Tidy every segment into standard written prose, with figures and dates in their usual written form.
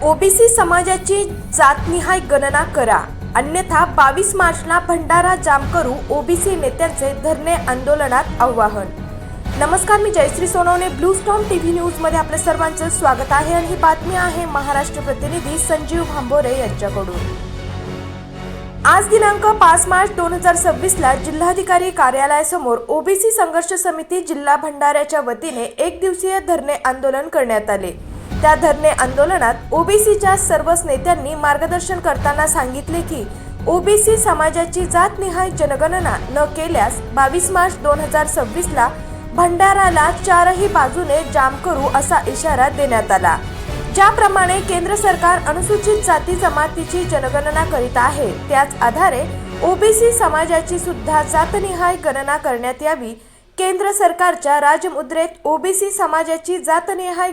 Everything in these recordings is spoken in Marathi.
ओबीसी समाजाची जातनिहाय गणना करा, अन्यथा 22 मार्चला भंडारा जाम करू, ओबीसी नेत्यांचे धरणे आंदोलनात आवाहन। नमस्कार, मी Jayashree Sonawane, Blue Storm TV news मध्ये आपल्या सर्वांचं स्वागत आहे आणि ही बातमी आहे महाराष्ट्र प्रतिनिधी संजीव भांबोरे यांच्याकडून। आज दिनांक 5 मार्च 2026 ला जिल्हाधिकारी कार्यालयासमोर ओबीसी संघर्ष समिती जिल्हा भंडाऱ्याच्या वतीने एक दिवसीय धरणे आंदोलन करण्यात आले। त्या धरणे आंदोलनात ओबीसीच्या सर्वच नेत्यांनी मार्गदर्शन करताना सांगितले की ओबीसी समाजाची जातनिहाय जनगणना न केल्यास 22 मार्च 2026 ला भंडाराला चारही बाजूने जाम करू असा इशारा देण्यात आला। ज्याप्रमाणे केंद्र सरकार अनुसूचित जाती जमातीची जनगणना करीत आहे, त्याच आधारे ओबीसी समाजाची सुद्धा जातनिहाय गणना करण्यात यावी। केंद्र सरकारच्या राजमुद्रेत ओबीसी समाजाची जातनिहाय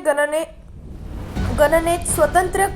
गणनेत स्वतंत्र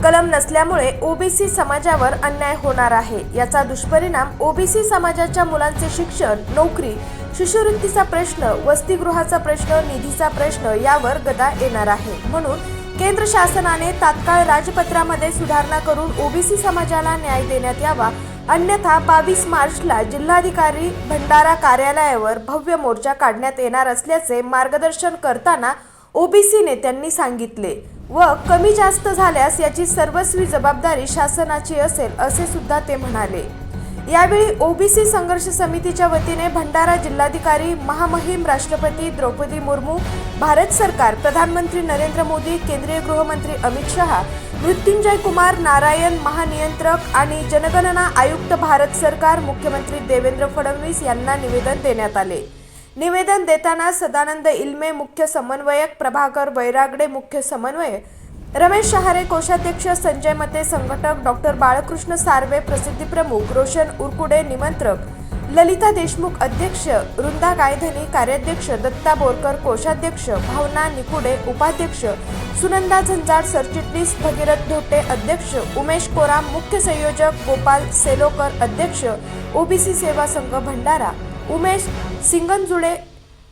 कलम नसल्यामुळे ओबीसी समाजावर अन्याय होणार आहे। याचा दुष्परिणाम ओबीसी समाजाच्या मुलांचे शिक्षण, नोकरी, शिष्यवृत्तीचा प्रश्न, वसतिगृहाचा प्रश्न, निधीचा प्रश्न यावर गदा येणार आहे। म्हणून केंद्र शासनाने तात्काळ राजपत्रामध्ये सुधारणा करून ओबीसी समाजाला न्याय देण्यात यावा, अन्यथा 22 मार्चला जिल्हाधिकारी भंडारा कार्यालयावर भव्य मोर्चा काढण्यात येणार असल्याचे मार्गदर्शन करताना ओबीसी नेत्यांनी सांगितले व कमी जास्त झाल्यास याची सर्वस्वी जबाबदारी शासनाची असेल असे सुद्धा ते म्हणाले। यावेळी ओबीसी संघर्ष समितीच्या वतीने भंडारा जिल्हाधिकारी, महामहिम राष्ट्रपती द्रौपदी मुर्मू, भारत सरकार, प्रधानमंत्री नरेंद्र मोदी, केंद्रीय गृहमंत्री अमित शहा, मृत्युंजय कुमार नारायण महानियंत्रक आणि जनगणना आयुक्त भारत सरकार, मुख्यमंत्री देवेंद्र फडणवीस यांना निवेदन देण्यात आले। निवेदन देताना सदानंद इल्मे मुख्य समन्वयक, प्रभाकर वैरागडे मुख्य समन्वयक, रमेश शहारे कोषाध्यक्ष, संजय मते संघटक, डॉक्टर बाळकृष्ण सार्वे प्रसिद्धी प्रमुख, रोशन उरकुडे निमंत्रक, ललिता देशमुख अध्यक्ष, वृंदा गायधनी कार्याध्यक्ष, दत्ता बोरकर कोषाध्यक्ष, भावना निकुडे उपाध्यक्ष, सुनंदा झंझाट सरचिटणीस, भगीरथ धोटे अध्यक्ष, उमेश कोराम मुख्य संयोजक, गोपाल सेलोकर अध्यक्ष, ओबीसी सेवा संघ भंडारा, उमेश सिंगनजुळे,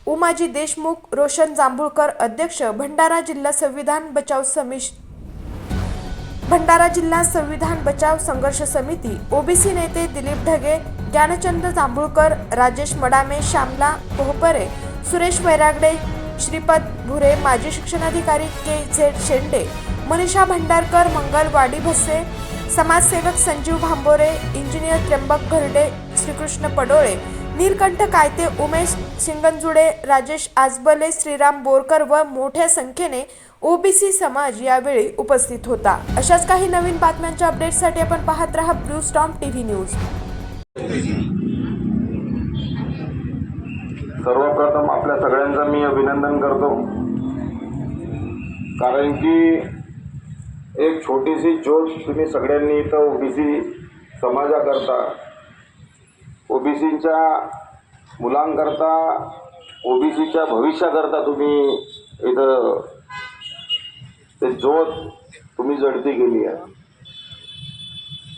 उमाजी देशमुख, रोशन जांभूळकर अध्यक्ष, भंडारा जिल्हा संविधान बचाव संघर्ष समिती, ओबीसी नेते दिलीप ढगे, ज्ञानचंद जांभूळकर, राजेश मडामे, श्यामला कोहपरे, सुरेश वैरागडे, श्रीपद भुरे, माजी शिक्षणाधिकारी के.झेड. शेंडे, मनीषा भंडारकर, मंगल वाडीभसे, समाजसेवक संजीव भांबोरे, इंजिनियर त्र्यंबक घरडे, श्रीकृष्ण पडोळे, नीलकंठ कायते, उमेश सिंगनजुळे, राजेश आजबले, श्रीराम बोरकर व मोठ्या संख्येने ओबीसी समाज यावेळी उपस्थित होता। अशाच काही नवीन बातम्यांच्या अपडेट्ससाठी आपण पाहत रहा ब्लू स्टॉर्म टीव्ही न्यूज। सर्वप्रथम आपल्या सगळ्यांचं मी अभिनंदन करतो, कारण की एक छोटीशी ज्योत तुम्ही सगळ्यांनी इथं ओबीसी समाजाकरता, ओबीसीच्या मुलांकरता, ओबीसीच्या भविष्याकरता तुम्ही इथं ते ज्योत तुम्ही जडती केली आहे।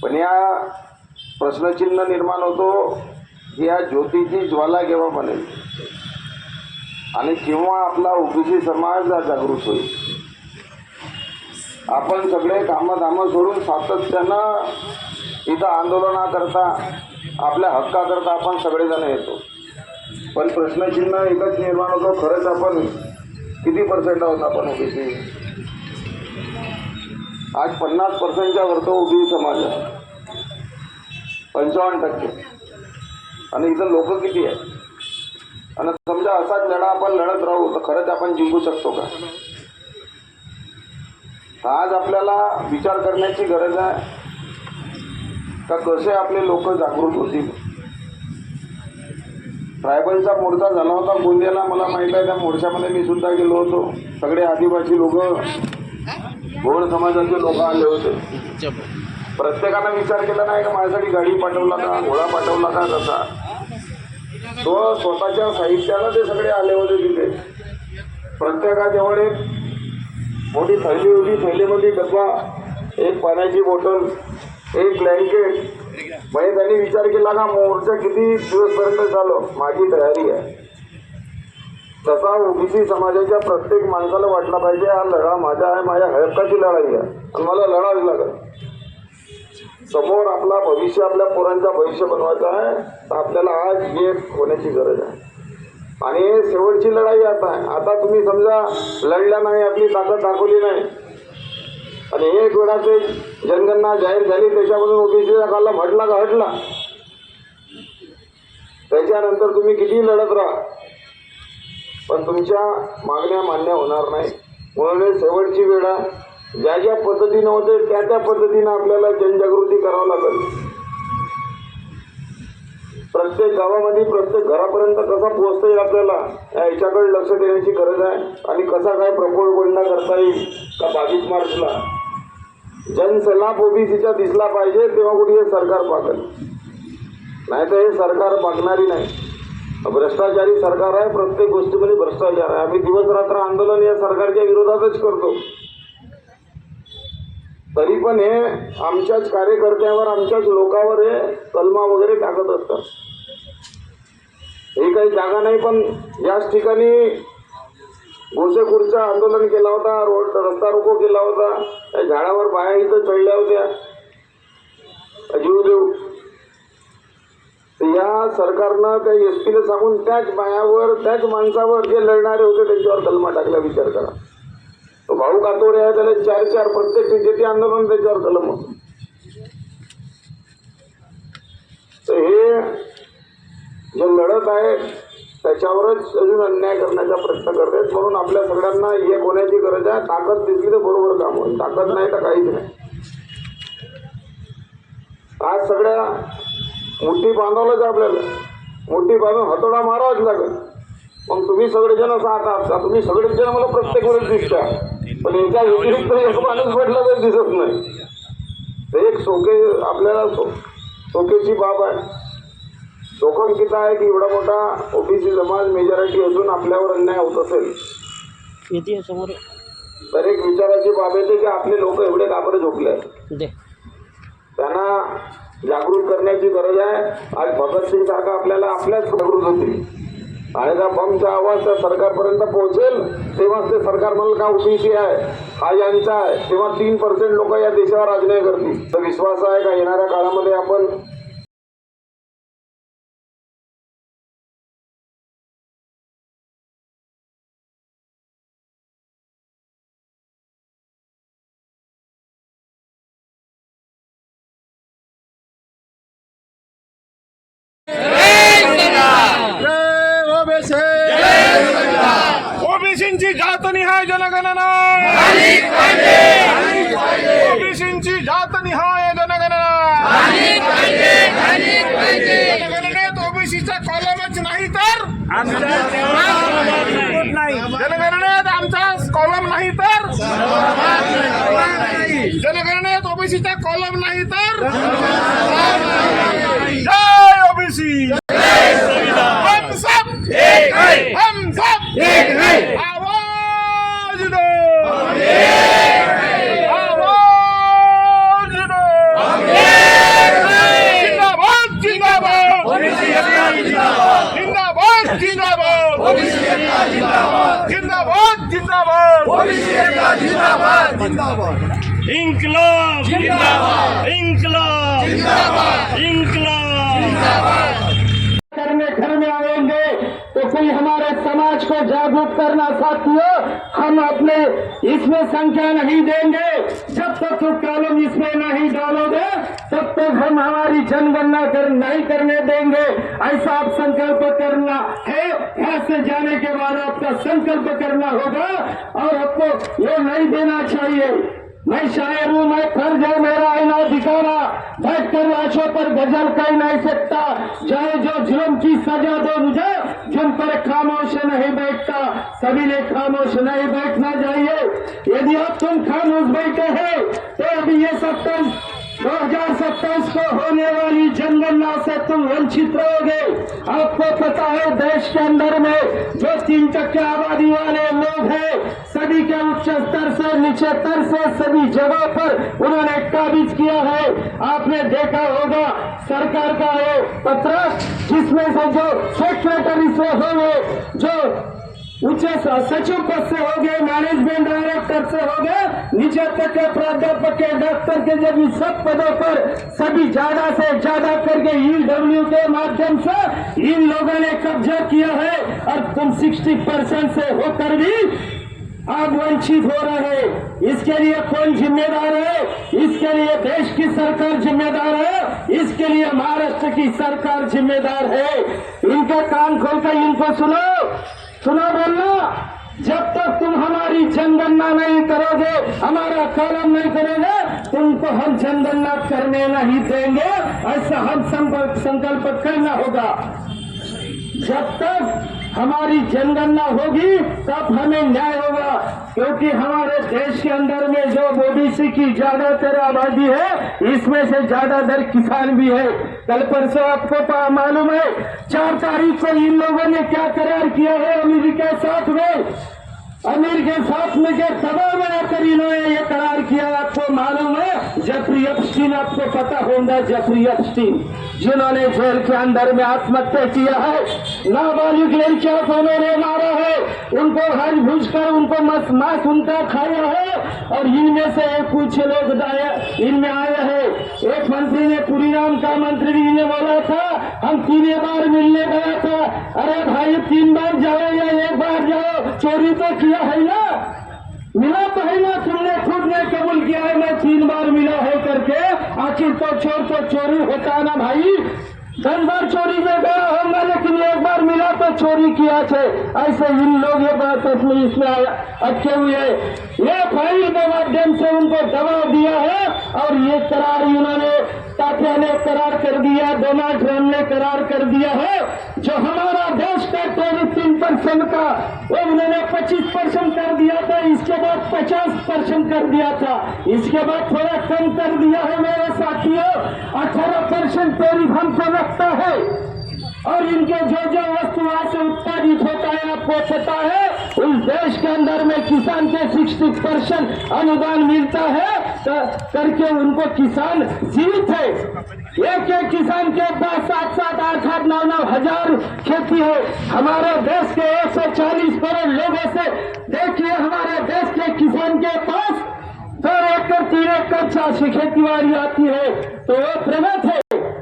पण या प्रश्नचिन्ह निर्माण होतो की या ज्योतीची ज्वाला केव्हा बनेल आणि केव्हा आपला ओबीसी समाज जागृत होईल। आपण सगळे कामधाम सोडून सातत्यानं इथं आंदोलनाकरता, आपल्या हक्काकरता आपण सगळेजण येतो, पण प्रश्नचिन्ह एकच निर्माण होतो, खरंच आपण किती पर्सेंट आहोत आपण ओबीसी? आज 50% वरतो ओबीसी समाज आहे, 55%, आणि इथं लोक किती आहे? आणि समजा असाच लढा आपण लढत राहू तर खरंच आपण जिंकू शकतो का? आज आपल्याला विचार करण्याची गरज आहे का कसे आपले लोक जागृत होतील। ट्रायबलचा मोर्चा झाला होता गोंदियाला, मला माहीत आहे, त्या मोर्चामध्ये मी सुद्धा गेलो होतो। सगळे आदिवासी लोक, गोंड समाजाचे लोक आले होते। प्रत्येकानं विचार केला नाही का माझ्यासाठी गाडी पाठवला का, घोडा पाठवला का, कसा? तो स्वतःच्या साहित्यानं ते सगळे आले होते तिथे। प्रत्येकाजवळ एक मोठी थैली होती, थैलीमध्ये डब्बा, एक पाण्याची बॉटल, एक ब्लँकेट। म्हणजे त्यांनी विचार केला का मोर्चा किती दिवसपर्यंत चालू, माझी तयारी आहे। तसा ओबीसी समाजाच्या प्रत्येक माणसाला वाटला पाहिजे हा लढा माझा आहे, माझ्या हक्काची लढाई आहे आणि मला लढावी लागेल. समोर आपला भविष्य, आपल्या पोरांचा भविष्य बनवायचं आहे, तर आपल्याला आज एक होण्याची गरज आहे. आणि शेवटची लढाई आता आहे. आता तुम्ही समजा लढल्या नाही, आपली ताकद दाखवली नाही आणि एक वेळा ते जनगणना जाहीर झाली, त्याच्यामधून ओबीसीचा काला म्हटला का हटला, त्याच्यानंतर तुम्ही किती लढत राहा पण तुमच्या मागण्या मान्य होणार नाही. म्हणून शेवटची वेळ आहे. ज्या ज्या पद्धतीनं होते त्या त्या पद्धतीनं आपल्याला जनजागृती करावं लागेल. प्रत्येक गावामध्ये प्रत्येक घरापर्यंत कसा पोहोचता येईल आपल्याला याच्याकडे लक्ष देण्याची गरज आहे. आणि कसा काय प्रपोगंडा करता येईल का 22 मार्चला जनसलाप ओबीसीचा दिसला पाहिजे, तेव्हा कुठे हे सरकार पागल, नाही तर हे सरकार पागणारी नाही. भ्रष्टाचारी सरकार आहे, प्रत्येक गोष्टीमध्ये भ्रष्टाचार आहे. आम्ही दिवस रात्र आंदोलन या सरकारच्या विरोधातच करतो, तरी पण हे आमच्याच कार्यकर्त्यावर, आमच्याच लोकांवर हे कलमा वगैरे टाकत असतात. हे काही जागा नाही, पण याच ठिकाणी गोसेखुर्दचं आंदोलन केला होता, रस्ता रोको केला होता, त्या झाडावर बाया इथं चढल्या होत्या जीव देऊ. या सरकारनं त्या एसपीला सांगून त्याच बायावर, त्याच माणसावर जे लढणारे होते त्यांच्यावर कलमा टाकला. विचार करा. तो भाऊ कातोरे आहे, त्याला 4 प्रत्येक जे आंदोलन त्याच्यावर कलम होतं. तर हे जे लढत आहे त्याच्यावरच अजून अन्याय करण्याचा प्रयत्न करतात. म्हणून आपल्या सगळ्यांना एक होण्याची गरज आहे. ताकद दिसली तर बरोबर काम होईल, ताकद नाही तर काहीच नाही. आज सगळ्या मुठी बांधवलंच आपल्याला, मुठी बांधून हातोडा मारावाच लागेल. मग तुम्ही सगळेजण साथ आहात, तुम्ही सगळेच जण मला प्रत्येक वेळेस दिसता, पण याच्या व्यतिरिक्त एक माणूस म्हटलं तर दिसत नाही. ते एक आपल्याला शोकेची बाब आहे. शोकांकित आहे की एवढा मोठा ओबीसी समाज मेजॉरिटी असून आपल्यावर अन्याय होत असेल. तर एक विचाराची बाब येते की आपले लोक एवढे काबरे झोपले आहेत, त्यांना जागृत करण्याची गरज आहे. आज भगतसिंग सारखा आपल्याला आपल्याच जागृत होतील आणि त्या बमचा आवाज त्या सरकारपर्यंत पोहोचेल, तेव्हाच ते सरकार म्हणेल का ओबीसी आहे, हा यांचा आहे, तेव्हा 3% लोक या देशावर अन्याय करतील. तर विश्वास आहे का येणाऱ्या काळामध्ये आपण ओबीसींची जातनिहाय जनगणना, ओबीसींची जातनिहाय जनगणना, जनगणनेत ओबीसीचा कॉलमच नाही तर जनगणनेत आमचा कॉलम नाही तर जनगणनेत ओबीसीचा कॉलम नाही तर जय ओबीसी. हम सब एक है, हम सब एक है. आवाज दो, आवाज दो. जिंदाबाद, जिंदाबाद, जिंदाबाद, जिंदाबाद, जिंदाबाद, जिंदाबाद, जिंदाबाद. इंकलाब जिंदाबाद, इंकलाब जिंदाबाद, इंकलाब जिंदाबाद. करने घर में आएंगे तो कोई हमारे समाज को जागरूक करना साथियों, हम अपने इसमें संख्या नहीं देंगे. जब तक तो कॉलम इसमें नहीं डालोगे तब तक हम हमारी जनगणना नहीं करने देंगे. ऐसा आप संकल्प करना है. यहाँ से जाने के बाद आपका संकल्प करना होगा और आपको ये नहीं देना चाहिए. मैं शायर हूँ, मैं फर्ज है मेरा आईना दिखाना, बैठ कर लाशों पर गजल कह नहीं सकता. चाहे जो जुल्म की सजा दो मुझे, जुल्म पर खामोश नहीं बैठता. सभी ने खामोश नहीं बैठना चाहिए. यदि अब तुम खामोश बैठे हैं तो अभी ये 2027 को होने वाली जनगणना से तुम वंचित रहोगे. आपको पता है देश के अंदर में जो 3% आबादी वाले लोग हैं, सभी के उच्च स्तर से नीचे स्तर से सभी जगह पर उन्होंने काबिज किया है. आपने देखा होगा सरकार का ये पत्र जिसमें से जो सेक्रेटरी से होंगे, जो उच्च सचिव पद से हो गए, मैनेजमेंट डायरेक्टर से हो गए, नीचे तक के प्राध्यापक के, डॉक्टर के, जब इस सब पदों पर सभी ज्यादा से ज्यादा करके ईडब्ल्यू के माध्यम से इन लोगों ने कब्जा किया है और तुम 60% से होकर भी आप वंचित हो रहे हैं। इसके लिए कौन जिम्मेदार है? इसके लिए देश की सरकार जिम्मेदार है, इसके लिए महाराष्ट्र की सरकार जिम्मेदार है। इनके कान खोलकर इनको सुनो बोलना, जब तक तुम हमारी जनगणना नहीं करोगे, हमारा कॉलम नहीं करोगे, तुमको हम जनगणना करने नहीं देंगे, ऐसा हम संकल्प करना होगा। जब तक हमारी जनगणना होगी तब हमें न्याय होगा, क्योंकि हमारे देश के अंदर में जो ओबीसी की ज्यादातर आबादी है, इसमें से ज्यादातर किसान भी है। कल परसों आपको मालूम है 4 तारीख को इन लोगों ने क्या करार किया है अमेरिका साथ में, अमेरिका साथ में के दबाव में आकर इन्होंने ये करार किया। आपको मालूम है जेफरी एप्स्टीन, आपको पता होगा जेफरी एप्स्टीन, जिन्होंने जेल के अंदर में आत्महत्या किया है, नाबालिग लड़कियों को उन्होंने मारा है, उनको हज भूज कर उनको मांस उनका खाया है, और इनमें से कुछ लोग इनमें आए हैं। एक मंत्री ने, कुरीनाम का मंत्री ने बोला था हम 3 बार मिलने गया था। अरे भाई 3 बार जाओ या 1 बार जाओ, चोरी तो किया है ना, मिला तो है ना, तुमने खुद ने कबूल किया है मैं 3 बार मिला है करके। आखिर तो चोर तो चोरी होता है ना भाई, 10 बार चोरी में गया होगा लेकिन 1 बार मिला तो चोरी किया थे। ऐसे इन लोग ये बात इसमें अच्छे हुए, ये फाइल के माध्यम से उनको दबाव दिया है, और ये करार इन्होंने टाटा ने करार कर दिया, डोनाल्ड ट्रम्प ने करार कर दिया है। जो हमारा देश का 3% का वो उन्होंने 25% कर दिया था, इसके बाद 50% कर दिया था, इसके बाद थोड़ा कम कर दिया है मेरे साथियों। 18% टैरिफ हमको लगता है, और इनके जो वस्तु वहां से उत्पादित होता है आपको पता है, उस देश के अंदर में किसान के 60% अनुदान मिलता है करके उनको किसान जीवित है। एक किसान के पास 7-7, 8-8, 9-9 हजार खेती है। हमारे देश के 140 करोड़ लोगों से देखिए, हमारे देश के किसान के पास 2 एकड़ 3 एकड़ चाषी खेती बाड़ी आती है, तो वो प्रगत है।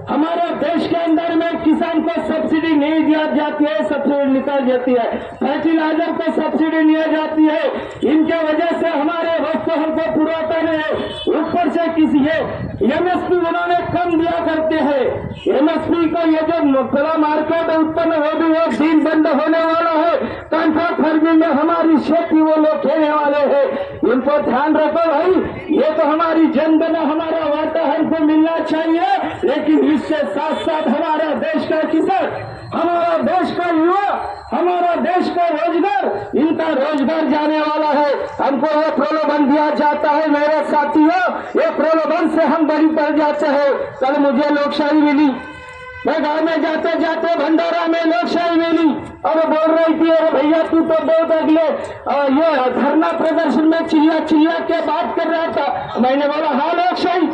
हमारे देश के अंदर में किसान को सब्सिडी नहीं दिया जाती है, सब्सिडी निकाल जाती है, फर्टिलाइजर को सब्सिडी नहीं जाती है। इनके वजह से हमारे वस्तु हमको पुरवाता नहीं है, ऊपर से किसी एमएसपी उन्होंने कम दिया करते हैं। एमएसपी को ये जो खुला मार्केट उत्पन्न हो भी एक दिन बंद होने वाला है, कॉन्ट्रैक्ट फार्मिंग में हमारी खेती वो लोग खेलने वाले हैं। इनको ध्यान रखो भाई, ये तो हमारी जनगणना, हमारा वाटा हमको मिलना चाहिए, लेकिन इससे साथ साथ हमारा देश का किसान, हमारा देश का युवा, हमारा देश का रोजगार, इनका रोजगार जाने वाला है। हमको ये प्रलोभन दिया जाता है मेरे साथियों, ये प्रलोभन से हम बड़ी पड़ जाते हैं। कल मुझे लोकशाही मिली, मैं गांव में जाते जाते भंडारा में लोकशाही मिली, और बोल रही थी अरे भैया तू तो बहुत अगले ये धरना प्रदर्शन में चिल्ला के बात कर रहा था। मैंने बोला हाँ लोकशाही,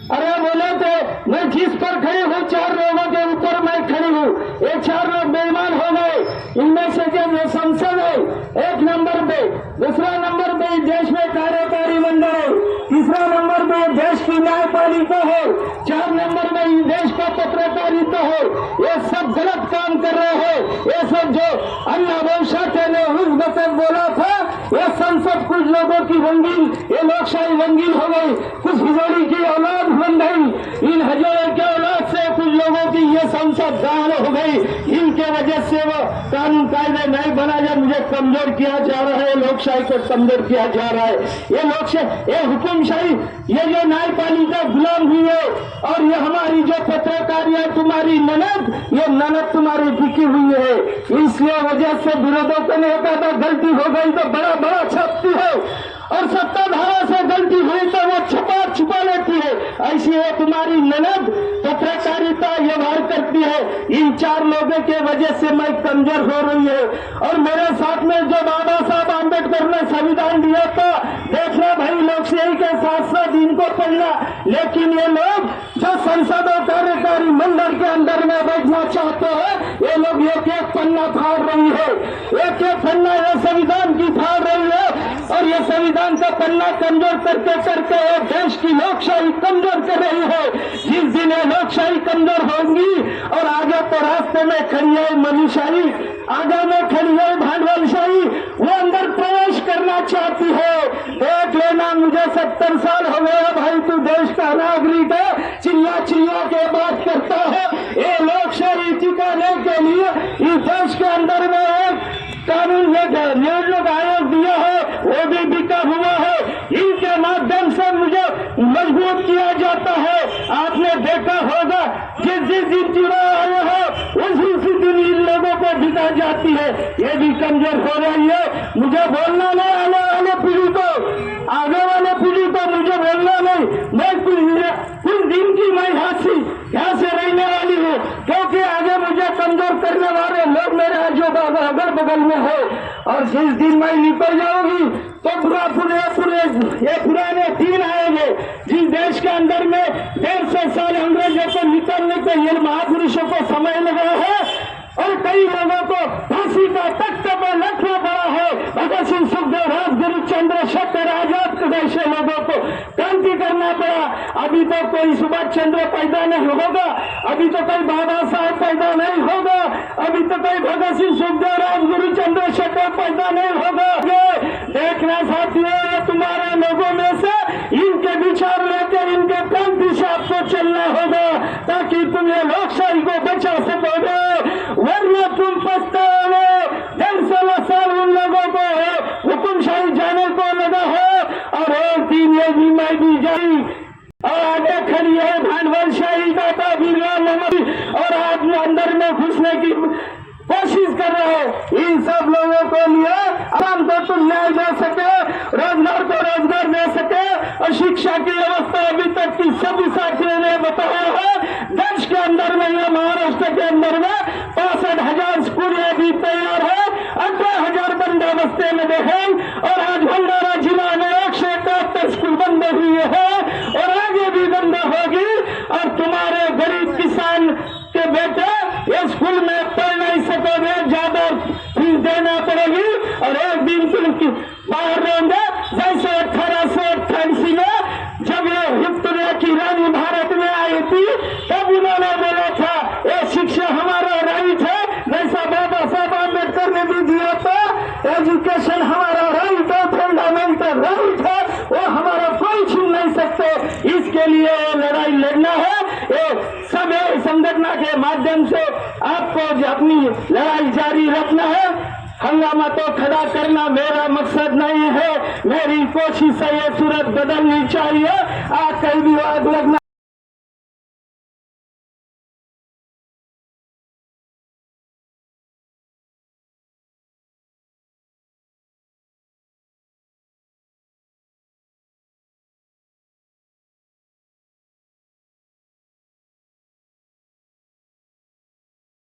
अरे बोले थे मैं जिस पर खड़ी हूँ 4 लोगों के ऊपर मैं खड़ी हूँ, ये 4 लोग बेईमान हो गए। इनमें से जो संसद है 1 नंबर पे, दूसरा नंबर पे देश में कार्यकारी मंडल है, तीसरा नंबर पे देश की न्यायपालिका है, 4 नंबर में देश का पत्रकारिता है। ये सब गलत काम कर रहे हैं। ये सब जो अन्ना भविष्य ने उस वक्त बोला था, ये संसद कुछ लोगों की रंगीन, ये लोकशाही रंगीन हो गई, कुछ हिजड़ी की औलाद बन गई। इन हजारों के औलाद से कुछ लोगों की ये संसद गाल हो गई। इनके वजह से वो कानून कायदे नहीं बना जा, मुझे कमजोर किया जा रहा है, लोकशाही को कमजोर किया जा रहा है। ये लोकशाही, ये हुकुमशाही, ये जो न्यायपालिका गुलाम हुई है, और ये हमारी जो पत्रकारिता तुम्हारी ननद, ये ननद तुम्हारी बिकी हुई है। इसलिए वजह से विरोधों को नहीं होता था, गलती हो गई तो बड़ा बड़ा छपती है, और सत्ताधारा से गलती हुई तो वो छुपा लेती है। ऐसी है तुम्हारी ननद, पत्रकारिता व्यवहार करती चाहती है। इन 4 लोगों के वजह से मैं कमजोर हो रही है। और मेरे साथ में जो बाबा साहब आम्बेडकर ने संविधान दिया था, देखना भाई लोकशाही के साथ साथ इनको पढ़ना, लेकिन ये लोग जो संसद और कार्यकारी मंडल के अंदर में बैठना चाहते हैं, ये लोग एक एक पन्ना फाड़ रही है, एक एक पन्ना ये संविधान की फाड़ रही है। और ये संविधान का पन्ना कमजोर करके करके ये देश की लोकशाही कमजोर कर रही है। जिस दिन ये लोकशाही कमजोर होगी और आगे तो रास्ते में खड़ी है मनीषाही, आगे में खड़ी है भांडवलशाही, वो अंदर प्रवेश करना चाहती है। देख लेना, मुझे 70 साल हो गया भाई, तू देश का नागरिक है, चिल्ला चिल्ला के बात करता है। ये लोकशाही टिकाने के लिए इस देश के अंदर में एक कानून नियोजक आयोग दिया है, वो भी बिका हुआ है। इनके माध्यम से मुझे मजबूत किया जाता है। आपने देखा होगा जिस दिन चुनाव आया है उसी दिन इन लोगों को बिका जाती है। ये भी कमजोर हो रही है। मुझे बोलना नहीं, आने वाले पीढ़ी को, आगे वाले पीढ़ी को मुझे बोलना नहीं। मैं कुछ दिन की मैं यहाँ से रहने वाली हूँ, क्योंकि आगे मुझे कमजोर करने वाले लोग मेरे जो अगल बगल में है। और जिस दिन मैं निकल जाऊंगी तो ये पुराने दिन आएंगे जिस देश के अंदर में 150 साल अंग्रेजों को निकलने के ये महापुरुषों को समय लगा है और कई लोगों को फांसी का तख्त पर लटना पड़ा है। भगत सिंह, सुखदेव, राजगुरु, चंद्रशेखर आजाद जैसे लोगों को क्रांति करना पड़ा। अभी तो कोई सुभाष चंद्र पैदा नहीं होगा, अभी तो कोई बाबा साहब पैदा नहीं होगा, अभी तो कोई भगत सिंह, सुखदेव, राजगुरु, चंद्रशेखर पैदा नहीं होगा। देखना साथियों, ये तुम्हारे लोगों में से इनके विचार लेकर इनके क्रांति से आपको चलना होगा ताकि तुम ये लोकशाही को बचा सकोगे, वरना तुम पछताओगे। 150 साल उन लोगों को हुकुमशाही जाने को लगा है और एक दिन ये बीमारी दी जाई और आगे खड़ी है भांडवलशाही दाता बिरला नमन और आप अंदर में घुसने की कोशिश कर रहे हैं। इन सब लोगों को लिए आराम को तुम न्याय दे सके, रोजगार को रोजगार दे सके और शिक्षा की व्यवस्था अभी तक की सभी साथियों ने बताया है। देश के अंदर में या महाराष्ट्र के अंदर में 65,000 स्कूल अभी तैयार है, 18,000 बंदोबस्ते में हैं और आज भंडारा जिला में 171 स्कूल बंद हुए हैं और आगे भी बंद होगी। और तुम्हारे गरीब किसान के बेटे ये स्कूल में पढ़ नहीं सकोगे, ज्यादा फीस देना पड़ेगी और एक दिन तुम बाहर रहेंगे। जैसे 1888 में जब ये विक्टोरिया की रानी भारत में आई थी तब इन्होंने बोला था ये शिक्षा हमारा राइट है, जैसा बाबा साहब आम्बेडकर ने भी दिया था। एजुकेशन हमारा राइट है, फंडामेंटल राइट है, वो हमारा कोई छीन नहीं सकते। इसके लिए लड़ाई लड़ना है। सब संगठन के माध्यम से आपको अपनी लड़ाई जारी रखना है। हंगामा तो खड़ा करना मेरा मकसद नहीं है, मेरी कोशिश है ये सूरत बदलनी चाहिए। आज कहीं भी आग लगना